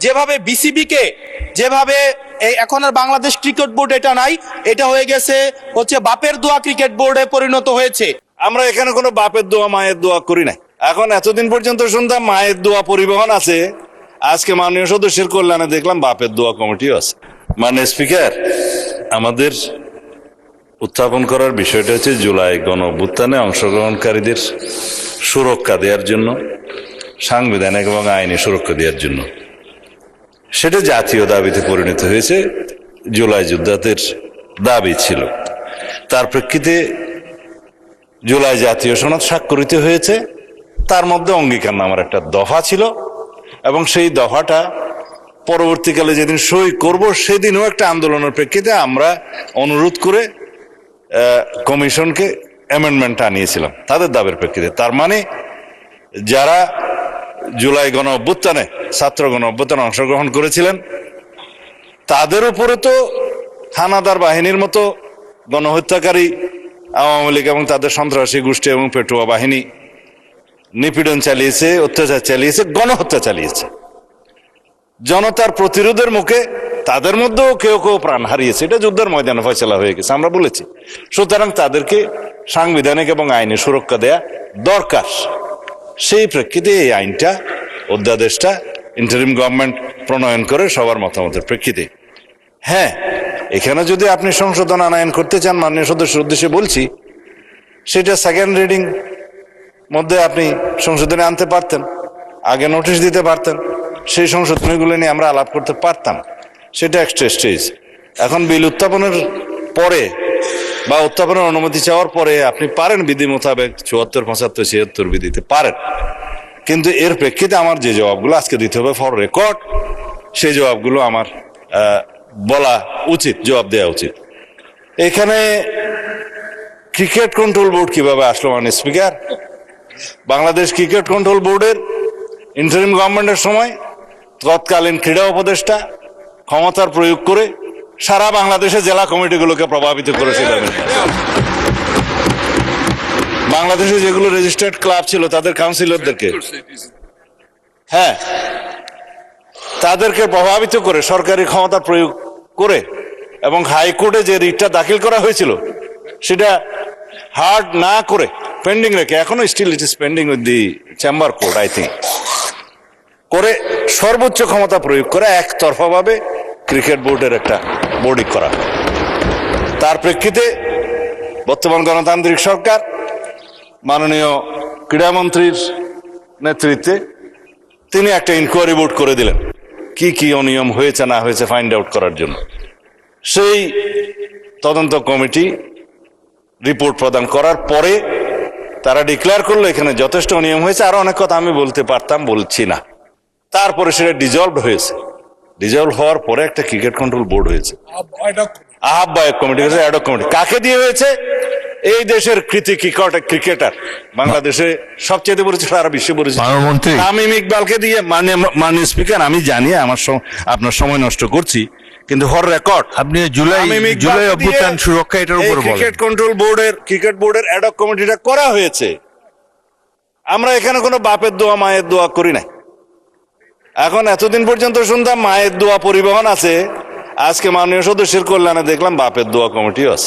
যেভাবে বিসিবিকে যেভাবে এখন আর বাংলাদেশ ক্রিকেট বোর্ড এটা নাই, এটা হয়ে গেছে হচ্ছে বাপের দোয়া ক্রিকেট বোর্ডে পরিণত হয়েছে। আমরা এখানে কোনো বাপের দোয়া মায়ের দোয়া করি না। এখন এতদিন পর্যন্ত শুনতাম মায়ের দোয়া পরিবহন আছে, আজকে মাননীয় সদস্যের কল্যাণে দেখলাম বাপের দোয়া কমিটিও আছে। মাননীয় স্পিকার, আমাদের উত্থাপন করার বিষয়টা হচ্ছে জুলাই গণ অভ্যুত্থানে অংশগ্রহণকারীদের সুরক্ষা দেওয়ার জন্য, সাংবিধানিক এবং আইনি সুরক্ষা দেওয়ার জন্য। সেটা জাতীয় দাবিতে পরিণত হয়েছে, জুলাই যোদ্ধাদের দাবি ছিল। তার প্রেক্ষিতে জুলাই জাতীয় সনদ স্বাক্ষরিত হয়েছে, তার মধ্যে অঙ্গীকারনামার একটা দফা ছিল এবং সেই দফাটা পরবর্তীকালে যেদিন সই করব সেদিনও একটা আন্দোলনের প্রেক্ষিতে আমরা অনুরোধ করে কমিশনকে অ্যামেন্ডমেন্ট আনিয়েছিলাম তাদের দাবির প্রেক্ষিতে। তার মানে যারা জুলাই গণ অভ্যুত্থানে ছাত্র গণ অভ্যুত্থানে অংশগ্রহণ করেছিলেন তাদের উপরে তো হানাদার বাহিনীর মতো গণহত্যাকারী আওয়ামী লীগ এবং তাদের সন্ত্রাসী গোষ্ঠী এবং পেটুয়া বাহিনী নিপীড়ন চালিয়েছে, অত্যাচার চালিয়েছে, গণহত্যা চালিয়েছে। জনতার প্রতিরোধের মুখে তাদের মধ্যেও কেউ কেউ প্রাণ হারিয়েছে, এটা যুদ্ধের ময়দানে ফয়সালা হয়ে গেছে, আমরা বলেছি। সুতরাং তাদেরকে সাংবিধানিক এবং আইনি সুরক্ষা দেয়া দরকার। সেই প্রেক্ষিতে এই আইনটা, অধ্যাদেশটা ইন্টারিম গভর্নমেন্ট প্রণয়ন করে সবার মতামতের প্রেক্ষিতে। হ্যাঁ, এখানে যদি আপনি সংশোধন আনয়ন করতে চান, মাননীয় সদস্যের উদ্দেশ্যে বলছি, সেটা সেকেন্ড রিডিং মধ্যে আপনি সংশোধনে আনতে পারতেন, আগে নোটিশ দিতে পারতেন, সেই সংশোধনীগুলো নিয়ে আমরা আলাপ করতে পারতাম। সেটা এক্সট্রা স্টেজ। এখন বিল উত্থাপনের পরে বা উত্থাপনের অনুমতি চাওয়ার পরে আপনি পারেন বিধি মোতাবেক ৭৪, ৭৫, ৭৬ বিধিতে পারেন, কিন্তু এর প্রেক্ষিতে আমার যে জবাবগুলো আজকে দিতে হবে ফর রেকর্ড, সেই জবাবগুলো আমার বলা উচিত, জবাব দেওয়া উচিত। এখানে ক্রিকেট কন্ট্রোল বোর্ড কিভাবে আসলো মাননীয় স্পিকার? বাংলাদেশ ক্রিকেট কন্ট্রোল বোর্ডের ইন্টারিম গভর্নমেন্টের সময় তৎকালীন ক্রীড়া উপদেষ্টা ক্ষমতার প্রয়োগ করে সারা বাংলাদেশের জেলা কমিটিগুলোকে প্রভাবিত করেছিল। বাংলাদেশে যেগুলো রেজিস্টার্ড ক্লাব ছিল তাদের কাউন্সিলরদেরকে, হ্যাঁ, তাদেরকে প্রভাবিত করে সরকারি ক্ষমতা প্রয়োগ করে এবং হাইকোর্টে যে রিটটা দাখিল করা হয়েছিল সেটা হার্ড না করে পেন্ডিং রেখে, এখনো still it is pending with the chamber court I think, করে সর্বোচ্চ ক্ষমতা প্রয়োগ করে একতরফাভাবে ক্রিকেট বোর্ডের একটা বোর্ডিং করা। তার প্রেক্ষিতে বর্তমান গণতান্ত্রিক সরকার মাননীয় ক্রীড়ামন্ত্রীর নেতৃত্বে তিনি একটা ইনকোয়ারি বোর্ড করে দিলেন কি কি অনিয়ম হয়েছে না হয়েছে ফাইন্ড আউট করার জন্য। সেই তদন্ত কমিটি রিপোর্ট প্রদান করার পরে তারা ডিক্লেয়ার করলো এখানে যথেষ্ট অনিয়ম হয়েছে, আরো অনেক কথা আমি বলতে পারতাম, বলছি না। তারপরে সেটা ডিজলভ হয়েছে, ডিজলভ হওয়ার পরে একটা ক্রিকেট কন্ট্রোল বোর্ড হয়েছে, আহ্বায়ক কমিটি হয়েছে, অ্যাডক কমিটি। কাকে দিয়ে হয়েছে? এই দেশের কৃতি ক্রিকেটার, বাংলাদেশে সবচেয়ে পরিচিত, সারা বিশ্বে পরিচিত তামিম ইকবালকে দিয়ে। মাননীয় স্পিকার, আমি জানি আপনার সময় নষ্ট করছি, কিন্তু ফর রেকর্ড আপনি জুলাই অভ্যুত্থান সুরক্ষা এটার উপর বলেন। ক্রিকেট বোর্ডের অ্যাডক কমিটিটা করা হয়েছে। আমরা এখানে কোনো বাপের দোয়া মায়ের দোয়া করি না। এখন এতদিন পর্যন্ত শুনতাম মায়ের দোয়া পরিবহন আছে, আজকে মাননীয় সদস্যের কল্যাণে দেখলাম বাপের দোয়া কমিটিও আছে।